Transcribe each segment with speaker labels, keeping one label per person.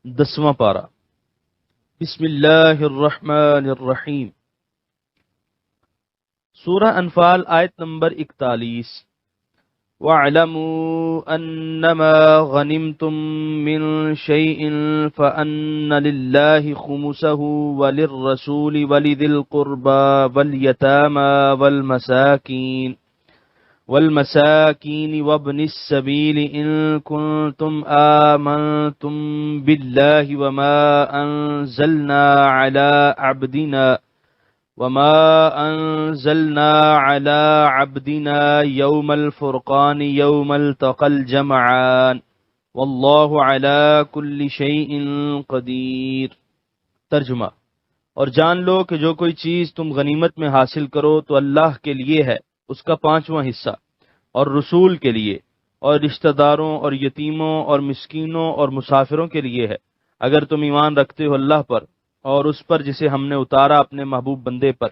Speaker 1: 10واں پارہ۔ بسم اللہ الرحمن الرحیم۔ سورہ انفال آیت نمبر 41۔ وَاعْلَمُوا أَنَّمَا غَنِمْتُم مِّن شَيْءٍ فَأَنَّ لِلَّهِ خُمُسَهُ وَلِلرَّسُولِ وَلِذِي الْقُرْبَى وَالْيَتَامَى والمساكين وابن السبيل إن كنتم آمنتم بالله وما أنزلنا على عبدنا يوم الفرقان يوم التقى الجمعان والله على كل شيء قدير۔ ترجمہ: اور جان لو کہ جو کوئی چیز تم غنیمت میں حاصل کرو تو اللہ کے لیے ہے، اس کا 5واں حصہ، اور رسول کے لیے، اور رشتہ داروں اور یتیموں اور مسکینوں اور مسافروں کے لیے ہے، اگر تم ایمان رکھتے ہو اللہ پر اور اس پر جسے ہم نے اتارا اپنے محبوب بندے پر،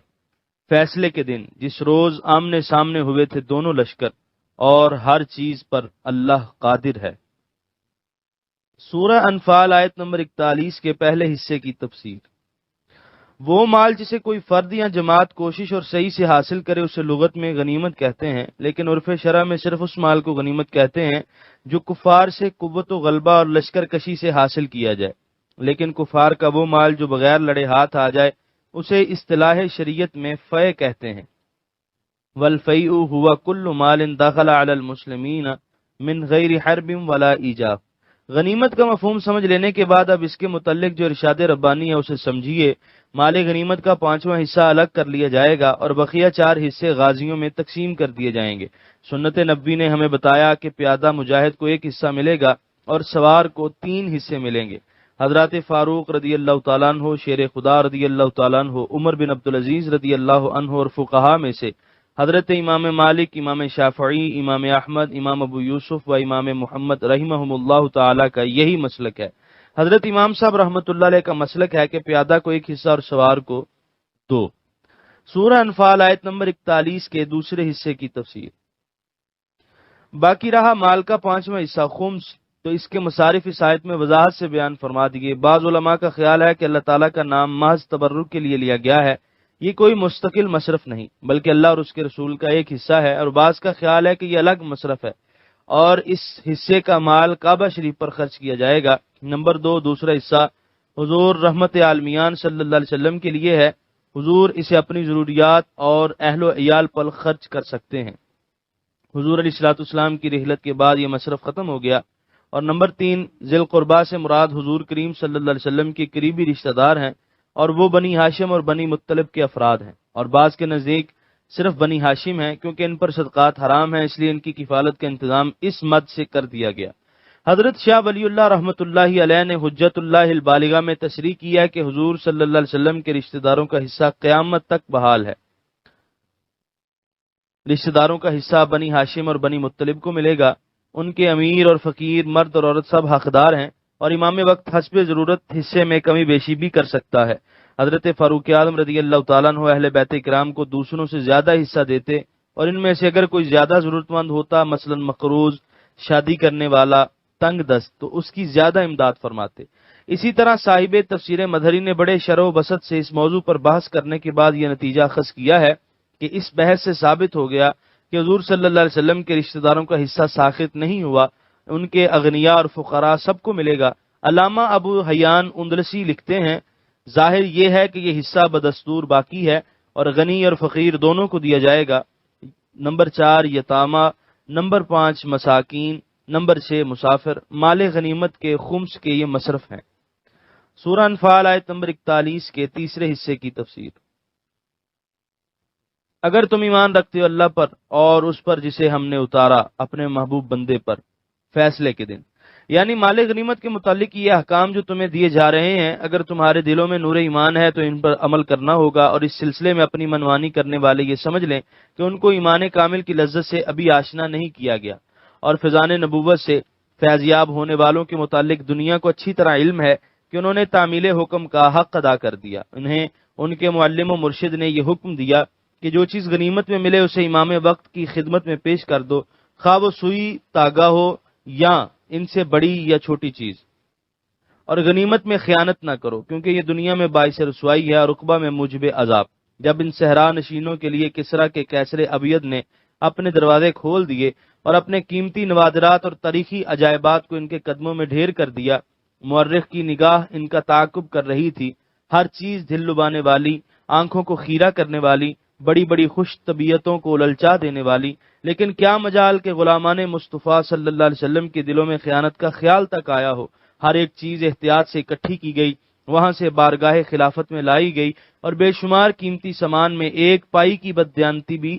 Speaker 1: فیصلے کے دن جس روز آمنے سامنے ہوئے تھے دونوں لشکر، اور ہر چیز پر اللہ قادر ہے۔ سورہ انفال آیت نمبر 41 کے پہلے حصے کی تفسیر۔ وہ مال جسے کوئی فرد یا جماعت کوشش اور صحیح سے حاصل کرے اسے لغت میں غنیمت کہتے ہیں، لیکن عرف شرع میں صرف اس مال کو غنیمت کہتے ہیں جو کفار سے قوت و غلبہ اور لشکر کشی سے حاصل کیا جائے، لیکن کفار کا وہ مال جو بغیر لڑے ہاتھ آ جائے اسے اصطلاح شریعت میں فے کہتے ہیں۔ والفیء هو کل مال دخل علی المسلمین من غیر حرب ولا ایجاب۔ غنیمت کا مفہوم سمجھ لینے کے بعد اب اس کے متعلق جو ارشاد ربانی ہے اسے سمجھیے۔ مال غنیمت کا 5واں حصہ الگ کر لیا جائے گا اور بقیہ 4 حصے غازیوں میں تقسیم کر دیے جائیں گے۔ سنت نبوی نے ہمیں بتایا کہ پیادہ مجاہد کو 1 حصہ ملے گا اور سوار کو 3 حصے ملیں گے۔ حضرات فاروق رضی اللہ تعالیٰ عنہ، شیر خدا رضی اللہ تعالیٰ عنہ، عمر بن عبدالعزیز رضی اللہ عنہ اور فقہا میں سے حضرت امام مالک، امام شافعی، امام احمد، امام ابو یوسف و امام محمد رحمہم اللہ تعالیٰ کا یہی مسلک ہے۔ حضرت امام صاحب رحمۃ اللہ علیہ کا مسلک ہے کہ پیادہ کو 1 حصہ اور سوار کو 2۔ سورہ انفال آیت نمبر 41 کے دوسرے حصے کی تفسیر۔ باقی رہا مال کا 5واں حصہ خمس، تو اس کے مصارف اس آیت میں وضاحت سے بیان فرما دیے۔ بعض علماء کا خیال ہے کہ اللہ تعالیٰ کا نام محض تبرک کے لیے لیا گیا ہے، یہ کوئی مستقل مصرف نہیں بلکہ اللہ اور اس کے رسول کا 1 حصہ ہے، اور بعض کا خیال ہے کہ یہ الگ مصرف ہے اور اس حصے کا مال کعبہ شریف پر خرچ کیا جائے گا۔ نمبر 2، دوسرا حصہ حضور رحمت عالمیان صلی اللہ علیہ وسلم کے لیے ہے، حضور اسے اپنی ضروریات اور اہل و عیال پر خرچ کر سکتے ہیں۔ حضور علیہ الصلوۃ والسلام کی رحلت کے بعد یہ مصرف ختم ہو گیا۔ اور نمبر 3، ذی القربیٰ سے مراد حضور کریم صلی اللہ علیہ وسلم کے قریبی رشتہ دار ہیں، اور وہ بنی ہاشم اور بنی مطلب کے افراد ہیں، اور بعض کے نزدیک صرف بنی ہاشم ہیں کیونکہ ان پر صدقات حرام ہیں، اس لیے ان کی کفالت کا انتظام اس مد سے کر دیا گیا۔ حضرت شاہ ولی اللہ رحمۃ اللہ علیہ نے حجت اللہ البالغہ میں تصریح کیا کہ حضور صلی اللہ علیہ وسلم کے رشتہ داروں کا حصہ قیامت تک بحال ہے۔ رشتہ داروں کا حصہ بنی ہاشم اور بنی مطلب کو ملے گا، ان کے امیر اور فقیر، مرد اور عورت سب حقدار ہیں، اور امام وقت حسب ضرورت حصے میں کمی بیشی بھی کر سکتا ہے۔ حضرت فاروق اعظم رضی اللہ تعالیٰ عنہ اہل بیت کرام کو دوسروں سے زیادہ حصہ دیتے، اور ان میں سے اگر کوئی زیادہ ضرورت مند ہوتا، مثلا مقروض، شادی کرنے والا، تنگ دست، تو اس کی زیادہ امداد فرماتے۔ اسی طرح صاحب تفسیر مظہری نے بڑے شرح و بسط سے اس موضوع پر بحث کرنے کے بعد یہ نتیجہ اخذ کیا ہے کہ اس بحث سے ثابت ہو گیا کہ حضور صلی اللہ علیہ وسلم کے رشتہ داروں کا حصہ ساخت نہیں ہوا، ان کے اغنیاء اور فقراء سب کو ملے گا۔ علامہ ابو حیان اندلسی لکھتے ہیں، ظاہر یہ ہے کہ یہ حصہ بدستور باقی ہے اور غنی اور فقیر دونوں کو دیا جائے گا۔ نمبر 4 یتامہ، نمبر 5 مساکین، نمبر 6 مسافر۔ مال غنیمت کے خمس کے یہ مصرف ہیں۔ سورہ انفال آیت نمبر 41 کے تیسرے حصے کی تفسیر۔ اگر تم ایمان رکھتے ہو اللہ پر اور اس پر جسے ہم نے اتارا اپنے محبوب بندے پر، فیصلے کے دن، یعنی مال غنیمت کے متعلق یہ احکام جو تمہیں دیے جا رہے ہیں، اگر تمہارے دلوں میں نور ایمان ہے تو ان پر عمل کرنا ہوگا، اور اس سلسلے میں اپنی منمانی کرنے والے یہ سمجھ لیں کہ ان کو ایمان کامل کی لذت سے ابھی آشنا نہیں کیا گیا، اور فیضان نبوت سے فیضیاب ہونے والوں کے متعلق دنیا کو اچھی طرح علم ہے کہ انہوں نے تعمیل حکم کا حق ادا کر دیا۔ انہیں ان کے معلم و مرشد نے یہ حکم دیا کہ جو چیز غنیمت میں ملے اسے امام وقت کی خدمت میں پیش کر دو، خواہ وہ سوئی، تاگا ہو یا ان سے بڑی یا چھوٹی چیز۔ اور غنیمت میں خیانت نہ کرو، کیونکہ یہ دنیا میں باعث رسوائی ہے اور عقبہ میں موجب عذاب۔ جب ان صحرا نشینوں کے لیے کسریٰ کے قیصر ابید نے اپنے دروازے کھول دیے اور اپنے قیمتی نوادرات اور تاریخی عجائبات کو ان کے قدموں میں ڈھیر کر دیا، مورخ کی نگاہ ان کا تعاقب کر رہی تھی۔ ہر چیز دل لبانے والی، آنکھوں کو خیرہ کرنے والی، بڑی بڑی خوش طبیعتوں کو للچا دینے والی، لیکن کیا مجال کہ غلامان مصطفیٰ صلی اللہ علیہ وسلم کے دلوں میں خیانت کا خیال تک آیا ہو۔ ہر ایک چیز احتیاط سے اکٹھی کی گئی، وہاں سے بارگاہ خلافت میں لائی گئی، اور بے شمار قیمتی سامان میں ایک پائی کی بددیانتی بھی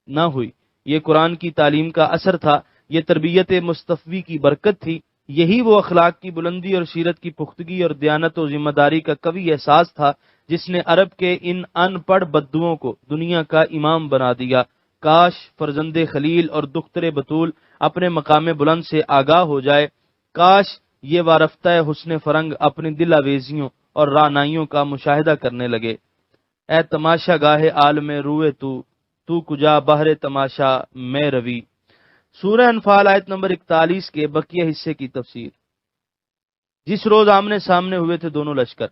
Speaker 1: نہ ہوئی۔ یہ قرآن کی تعلیم کا اثر تھا، یہ تربیت مصطفی کی برکت تھی، یہی وہ اخلاق کی بلندی اور سیرت کی پختگی اور دیانت و ذمہ داری کا قوی احساس تھا جس نے عرب کے ان ان پڑھ بدوؤں کو دنیا کا امام بنا دیا۔ کاش فرزند خلیل اور دختر بطول اپنے مقام بلند سے آگاہ ہو جائے، کاش یہ وارفتہ حسن فرنگ اپنی دل آویزیوں اور رعنائیوں کا مشاہدہ کرنے لگے۔ اے تماشا گاہ عالم روئے تو کجا بہر تماشا میں روی۔ سورہ انفال آیت نمبر 41 کے بقیہ حصے کی تفسیر۔ جس روز آمنے سامنے ہوئے تھے دونوں لشکر۔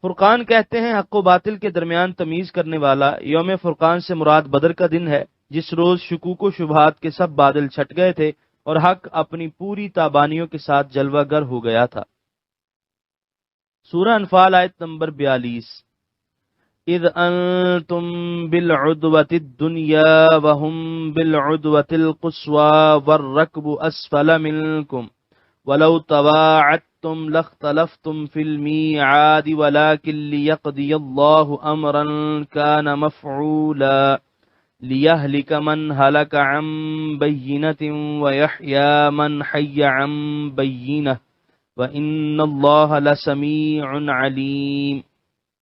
Speaker 1: فرقان کہتے ہیں حق و باطل کے درمیان تمیز کرنے والا۔ یوم فرقان سے مراد بدر کا دن ہے، جس روز شکوک و شبہات کے سب بادل چھٹ گئے تھے اور حق اپنی پوری تابانیوں کے ساتھ جلوہ گر ہو گیا تھا۔ سورہ انفال آیت نمبر 42۔ اذ انتم بالعدوة الدنيا وهم بالعدوة القصوى والركب اسفل منكم ولو تواعدتم لاختلفتم في الميعاد ولكن ليقضي الله امرا كان مفعولا ليهلك من هلك عن بينة ويحيى من حي عن بينة وإن الله لسميع عليم۔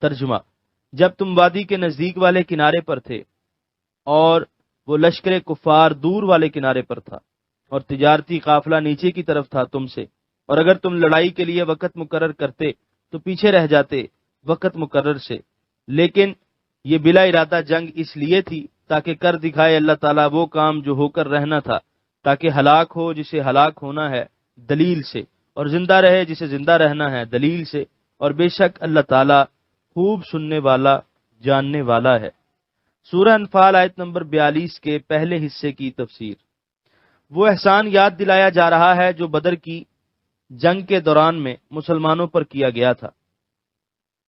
Speaker 1: ترجمہ: جب تم وادی کے نزدیک والے کنارے پر تھے اور وہ لشکر کفار دور والے کنارے پر تھا اور تجارتی قافلہ نیچے کی طرف تھا تم سے، اور اگر تم لڑائی کے لیے وقت مقرر کرتے تو پیچھے رہ جاتے وقت مقرر سے، لیکن یہ بلا ارادہ جنگ اس لیے تھی تاکہ کر دکھائے اللہ تعالیٰ وہ کام جو ہو کر رہنا تھا، تاکہ ہلاک ہو جسے ہلاک ہونا ہے دلیل سے، اور زندہ رہے جسے زندہ رہنا ہے دلیل سے، اور بے شک اللہ تعالیٰ خوب سننے والا جاننے والا ہے۔ سورہ انفال آیت نمبر 42 کے پہلے حصے کی تفسیر۔ وہ احسان یاد دلایا جا رہا ہے جو بدر کی جنگ کے دوران میں مسلمانوں پر کیا گیا تھا۔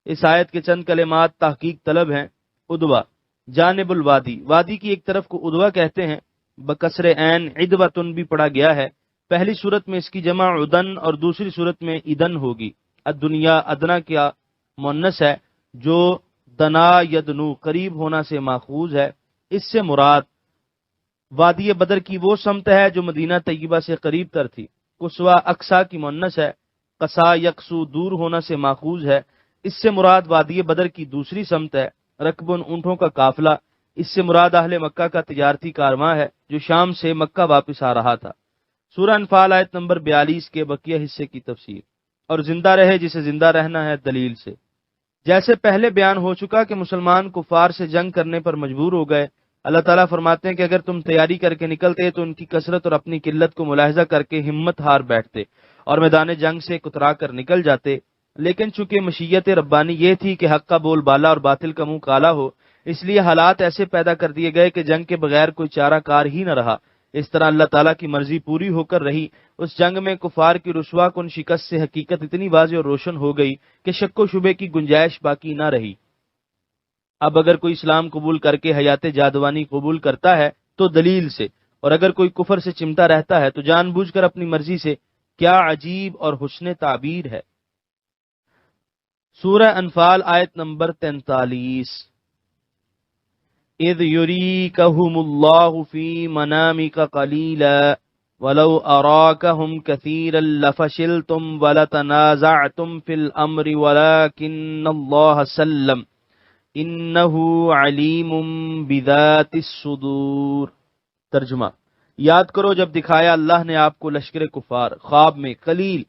Speaker 1: اس آیت کے چند کلمات تحقیق طلب ہیں۔ ادوا، جانب الوادی، وادی کی ایک طرف کو ادوا کہتے ہیں، بکسر عین عدوتن بھی پڑھا گیا ہے۔ پہلی صورت میں اس کی جمع عدن اور دوسری صورت میں ادن ہوگی۔ الدنیا ادنا کیا مؤنث ہے جو دنا یدنو قریب ہونا سے ماخوذ ہے۔ اس سے مراد وادی بدر کی وہ سمت ہے جو مدینہ طیبہ سے قریب تر تھی۔ قصوہ اقصا کی مؤنث ہے، قصا یقصو دور ہونا سے ماخوذ ہے۔ اس سے مراد وادی بدر کی دوسری سمت ہے۔ رکبن اونٹوں کا قافلہ، اس سے مراد اہل مکہ کا تجارتی کارواں ہے جو شام سے مکہ واپس آ رہا تھا۔ سورہ انفال آیت نمبر 42 کے بقیہ حصے کی تفسیر۔ اور زندہ رہے جسے زندہ رہنا ہے دلیل سے۔ جیسے پہلے بیان ہو چکا کہ مسلمان کفار سے جنگ کرنے پر مجبور ہو گئے، اللہ تعالیٰ فرماتے ہیں کہ اگر تم تیاری کر کے نکلتے تو ان کی کثرت اور اپنی قلت کو ملاحظہ کر کے ہمت ہار بیٹھتے اور میدان جنگ سے کترا کر نکل جاتے، لیکن چونکہ مشیت ربانی یہ تھی کہ حق کا بول بالا اور باطل کا منہ کالا ہو، اس لیے حالات ایسے پیدا کر دیے گئے کہ جنگ کے بغیر کوئی چارہ کار ہی نہ رہا۔ اس طرح اللہ تعالیٰ کی مرضی پوری ہو کر رہی۔ اس جنگ میں کفار کی رسوا کن شکست سے حقیقت اتنی واضح اور روشن ہو گئی کہ شک و شبے کی گنجائش باقی نہ رہی۔ اب اگر کوئی اسلام قبول کر کے حیات جادوانی قبول کرتا ہے تو دلیل سے، اور اگر کوئی کفر سے چمٹا رہتا ہے تو جان بوجھ کر اپنی مرضی سے۔ کیا عجیب اور حسن تعبیر ہے۔ سورہ انفال آیت نمبر 43۔ اذ یریکہم اللہ فی منامک قلیلا ولو اراکہم کثیرا لفشلتم ولتنازعتم فی الامر ولکن اللہ سلم انہو علیم بذات الصدور۔ ترجمہ: یاد کرو جب دکھایا اللہ نے آپ کو لشکر کفار خواب میں قلیل،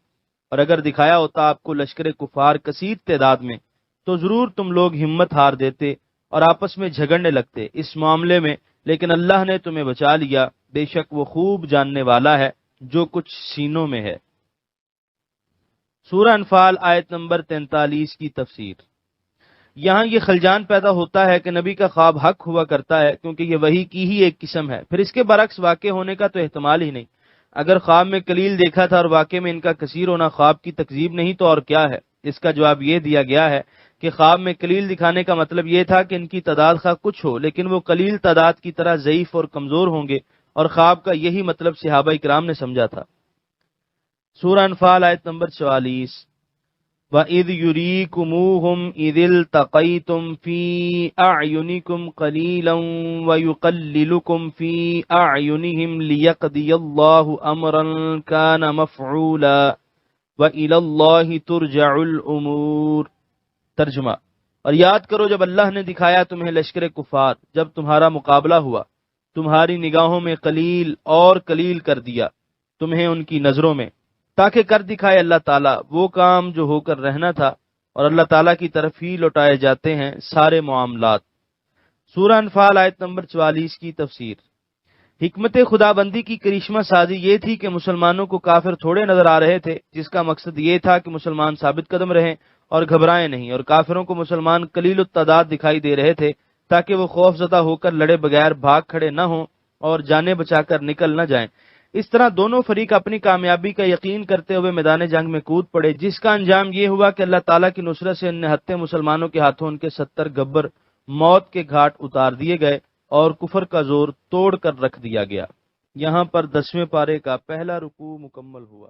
Speaker 1: اور اگر دکھایا ہوتا آپ کو لشکر کفار کثیر تعداد میں تو ضرور تم لوگ ہمت ہار دیتے اور آپس میں جھگڑنے لگتے اس معاملے میں، لیکن اللہ نے تمہیں بچا لیا، بے شک وہ خوب جاننے والا ہے جو کچھ سینوں میں ہے۔ سورہ انفال آیت نمبر 43 کی تفسیر۔ یہاں یہ خلجان پیدا ہوتا ہے کہ نبی کا خواب حق ہوا کرتا ہے کیونکہ یہ وحی کی ہی ایک قسم ہے، پھر اس کے برعکس واقع ہونے کا تو احتمال ہی نہیں۔ اگر خواب میں کلیل دیکھا تھا اور واقع میں ان کا کثیر ہونا خواب کی تکذیب نہیں تو اور کیا ہے؟ اس کا جواب یہ دیا گیا ہے کہ خواب میں کلیل دکھانے کا مطلب یہ تھا کہ ان کی تعداد خواہ کچھ ہو لیکن وہ قلیل تعداد کی طرح ضعیف اور کمزور ہوں گے، اور خواب کا یہی مطلب صحابہ اکرام نے سمجھا تھا۔ سورہ انفال آیت نمبر 44۔ وَإِذْ يُرِيكُمُوهُمْ إِذِ الْتَقَيْتُمْ فِي أَعْيُنِكُمْ قَلِيلًا وَيُقَلِّلُكُمْ فِي أَعْيُنِهِمْ لِيَقْضِيَ اللَّهُ أَمْرًا كَانَ مَفْعُولًا وَإِلَى اللَّهِ تُرْجَعُ الْأُمُورُ۔ ترجمہ، اور یاد کرو جب اللہ نے دکھایا تمہیں لشکر کفار، جب تمہارا مقابلہ ہوا، تمہاری نگاہوں میں قلیل اور قلیل کر دیا تمہیں ان کی نظروں میں، تاکہ کر دکھائے اللہ تعالیٰ وہ کام جو ہو کر رہنا تھا، اور اللہ تعالیٰ کی طرف ہی لوٹائے جاتے ہیں سارے معاملات۔ سورہ انفال آیت نمبر 44 کی تفسیر۔ حکمت خدا بندی کی کرشمہ سازی یہ تھی کہ مسلمانوں کو کافر تھوڑے نظر آ رہے تھے، جس کا مقصد یہ تھا کہ مسلمان ثابت قدم رہیں اور گھبرائیں نہیں، اور کافروں کو مسلمان قلیل التعداد دکھائی دے رہے تھے تاکہ وہ خوف زدہ ہو کر لڑے بغیر بھاگ کھڑے نہ ہوں اور جانیں بچا کر نکل نہ جائیں۔ اس طرح دونوں فریق اپنی کامیابی کا یقین کرتے ہوئے میدان جنگ میں کود پڑے، جس کا انجام یہ ہوا کہ اللہ تعالیٰ کی نصرت سے ان نہتے مسلمانوں کے ہاتھوں ان کے 70 گبر موت کے گھاٹ اتار دیے گئے اور کفر کا زور توڑ کر رکھ دیا گیا۔ یہاں پر 10ویں پارے کا پہلا رکوع مکمل ہوا۔